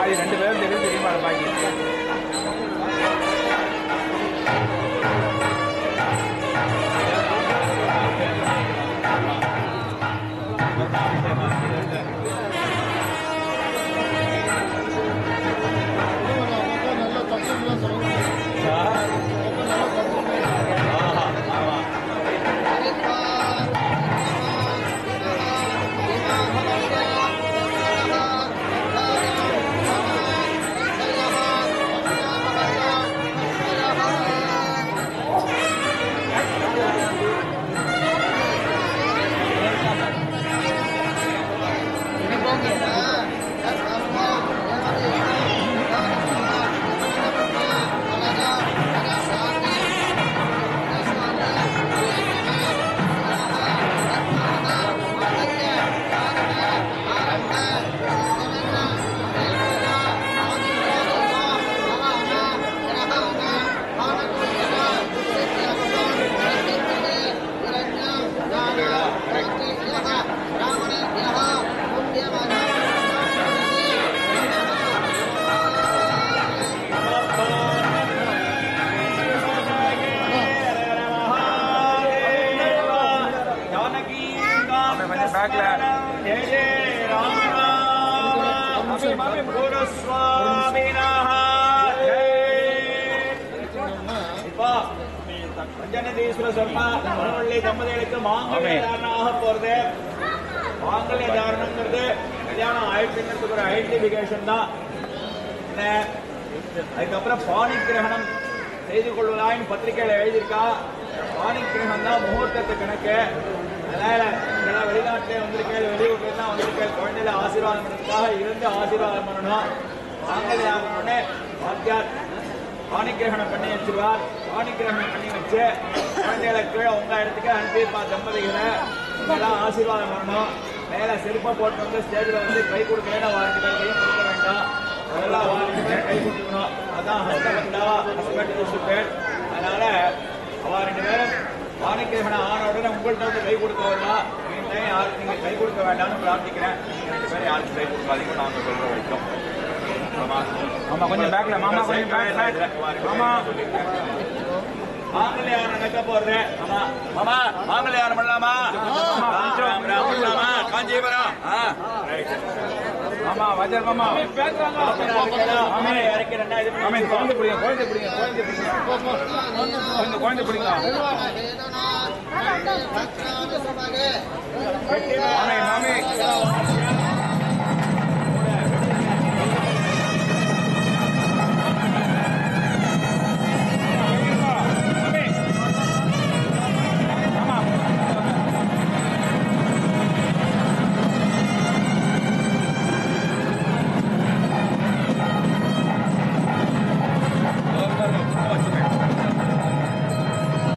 பாதி 2 பேரும் தெரியுமா பாக்கி பஞ்சநதீஸ்வர சொன்னா மனவள்ளி தம்பதிகளுக்கு மாங்கல்ய தாரணமாக போறது. மாங்கல்ய தாரணம்ங்கிறது கல்யாணம் ஆயிடுச்சுங்கிறதுக்கு ஒரு ஐடென்டிபிகேஷன் தான். அதுக்கப்புறம் பாணி கிரகணம் செய்து கொள்வதாயின்னு பத்திரிகையில எழுதியிருக்கா. பாணி கிரகணம் தான் முகூர்த்தத்து கணக்கு. அதனால இதெல்லாம் வெளிநாட்டிலே வந்திருக்கேன், வெளியூர்லாம் வந்திருக்கேன், குழந்தையில ஆசீர்வாதம் பண்ணுறதுக்காக இருந்து ஆசீர்வாதம் பண்ணணும். மாங்கல்ய ஆகணும்னு வாத்தியார் பாணிகிரகணம் பண்ணி வச்சிருவார். பாணிகிரகணம் பண்ணி வச்சு குழந்தைகளை கீழே உங்க இடத்துக்கு அனுப்பியிருப்பா தம்பதிகளை. இதெல்லாம் ஆசீர்வாதம் பண்ணணும். மேல செருப்பை போட்டு வந்து ஸ்டேஜில் வந்து கை கொடுக்கலன்னா வாரண்டு பேர் கையும் கொடுக்க வேண்டாம். அதெல்லாம் வாரண்டு பேர் கை கொடுக்கணும். அதான் ஹஸ்பண்டா ஹஸ்பண்ட் பேர். அதனால அவ 2 பேரும் பாணிகிரகணம் ஆன உடனே உங்கள்கிட்ட வந்து கை கொடுக்க வரலாம். யாருக்கு நீங்க கை கொடுக்க வேண்டாம்னு பிரார்த்திக்கிறேன். 2 பேரும் யாருக்கு கை கொடுக்காதீங்க நாங்கள் சொல்ற வரைக்கும். மாமா கொஞ்சம் பேக்ல மாமா கொஞ்சம் பேக் மாமா மாங்கல்யானம் நடக்க போறேன். ஆமா மாமா மாங்கல்யானம் பண்ணலாமா? பண்ணலாமா? காஞ்சிபுரம் ஆமா வஜர் மாமா இறக்கிறேன். குழந்தை பிடிங்க குழந்தை பிடிங்க குழந்தை பிடிங்க குழந்தை பிடிங்க மாமே மாமே